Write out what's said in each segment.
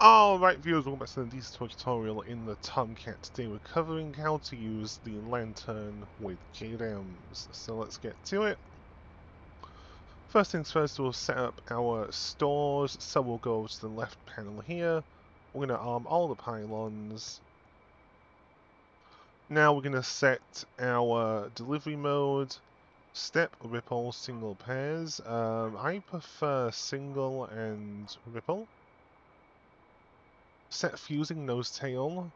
Alright viewers, welcome back to this tutorial in the Tomcat. Today we're covering how to use the lantern with JDAMs. So let's get to it. First things first, we'll set up our stores. So we'll go to the left panel here. We're going to arm all the pylons. Now we're going to set our delivery mode. Step, ripple, single pairs. I prefer single and ripple. Set fusing nose tail.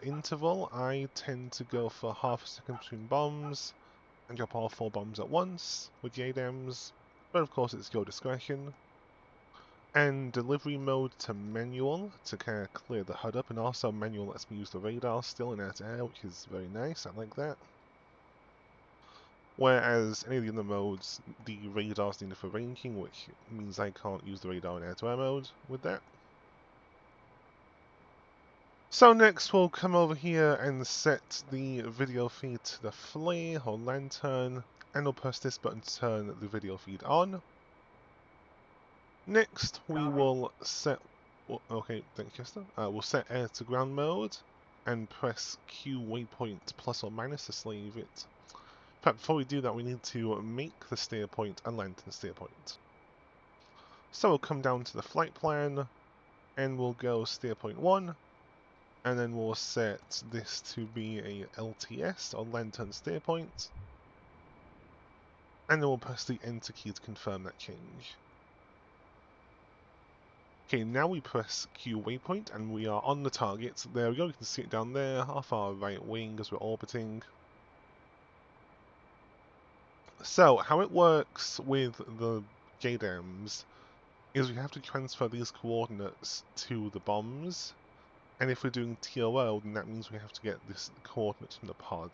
Interval, I tend to go for half a second between bombs and drop all 4 bombs at once with JDAMs, but of course it's your discretion. And delivery mode to manual to kind of clear the HUD up, and also manual lets me use the radar still in air-to-air, which is very nice, I like that. Whereas any of the other modes, the radar's needed for ranging, which means I can't use the radar in air-to-air mode with that. So next we'll come over here and set the video feed to the flare or lantern, and we'll press this button to turn the video feed on. Next we will set, okay, thanks Chester, we'll set air to ground mode and press Q waypoint plus or minus to slave it. But before we do that we need to make the steer point a lantern steer point. So we'll come down to the flight plan and we'll go steer point 1. And then we'll set this to be a LTS, or lantern steer point. And then we'll press the enter key to confirm that change. Okay, now we press Q waypoint and we are on the target. There we go, you can see it down there off our right wing as we're orbiting. So, how it works with the JDAMs is we have to transfer these coordinates to the bombs. And if we're doing TOO, then that means we have to get this coordinates from the pod.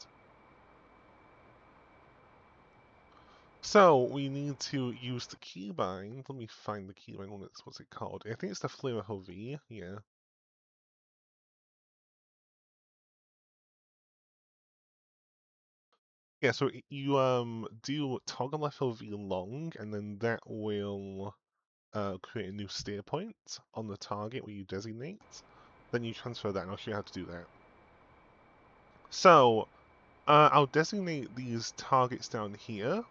So we need to use the keybind. Let me find the keybind one. What's it called? I think it's the FLV. Yeah. Yeah. So you do toggle FLV long, and then that will create a new steer point on the target where you designate. Then you transfer that, and I'll show you how to do that. So I'll designate these targets down here.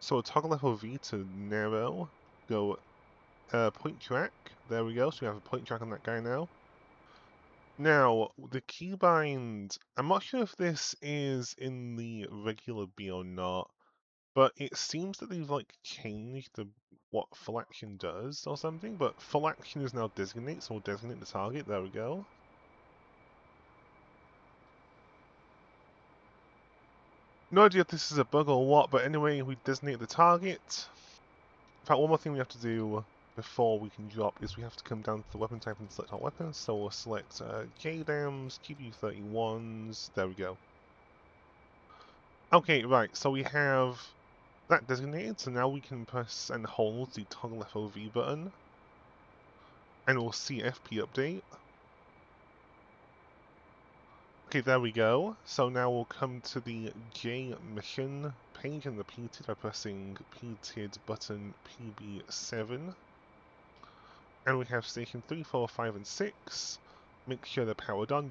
So toggle FLV to narrow. Go point track. There we go. So we have a point track on that guy now. Now, the keybind, I'm not sure if this is in the regular B or not, but it seems that they've like changed what full action does or something, but full action is now designate, so we'll designate the target, there we go. No idea if this is a bug or what, but anyway, we designate the target. In fact, one more thing we have to do before we can drop is we have to come down to the weapon type and select our weapons, so we'll select JDAMs, QB31s, there we go. Okay, right, so we have that designated, so now we can press and hold the toggle FOV button, and we'll see FP update. Okay, there we go. So now we'll come to the J mission page in the PTID by pressing PTID button PB7. And we have station 3, 4, 5, and 6. Make sure they're powered on.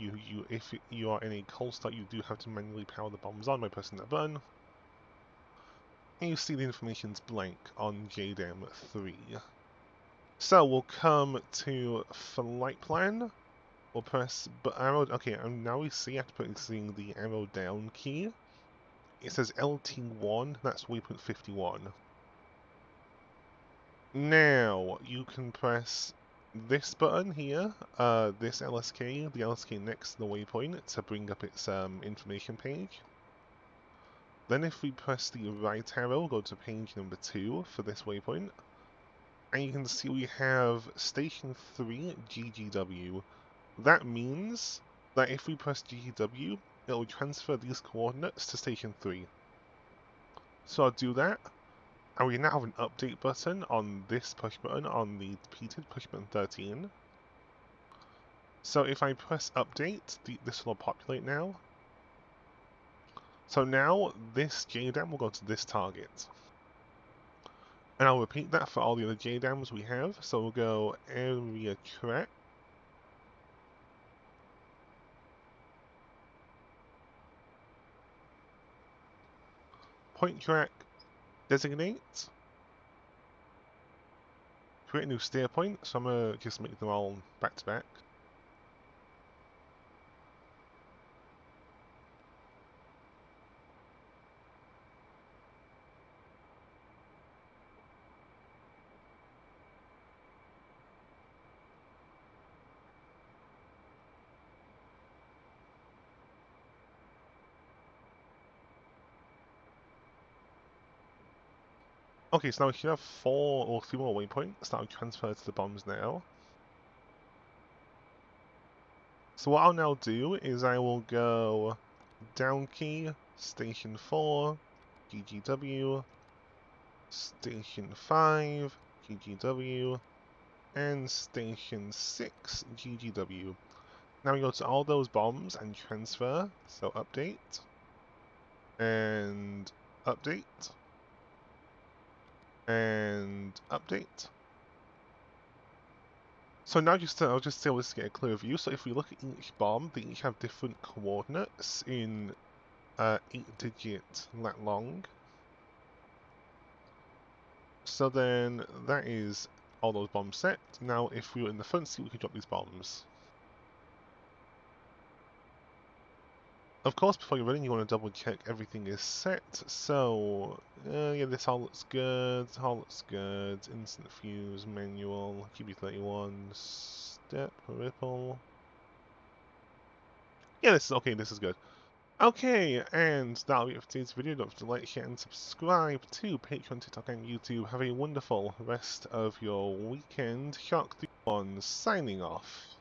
If you are in a cold start, you do have to manually power the bombs on by pressing that button. And you see the information's blank on JDAM 3. So we'll come to flight plan. We'll press arrow. Okay, and now we see after pressing the arrow down key, it says LT1. That's waypoint 51. Now you can press this button here, this LSK, the LSK next to the waypoint, to bring up its information page. Then if we press the right arrow, go to page number 2 for this waypoint, and you can see we have station 3 GGW. That means that if we press GGW, it will transfer these coordinates to station 3. So I'll do that, and we now have an update button on this push button on the PTID push button 13. So if I press update, this will populate now. So now this JDAM will go to this target. And I'll repeat that for all the other JDAMs we have. So we'll go area track. Point track, designate. Create a new steer point, so I'm going to just make them all back to back. Okay, so now we should have 4 or 3 more waypoints that will transfer to the bombs now. So what I'll now do is I will go down key, station 4, GGW, station 5, GGW, and station 6, GGW. Now we go to all those bombs and transfer, so update, and update, and update. So now I'll just say let's get a clear view. So if we look at each bomb, they each have different coordinates in 8-digit lat long. So then that is all those bombs set. Now if we were in the front seat, we could drop these bombs. Of course, before you're running, you want to double check everything is set. So, yeah, this all looks good. All looks good. Instant fuse, manual, GB31, step, ripple. Yeah, this is okay. This is good. Okay, and that'll be it for today's video. Don't forget to like, share, and subscribe to Patreon, TikTok, and YouTube. Have a wonderful rest of your weekend. Shark 1 signing off.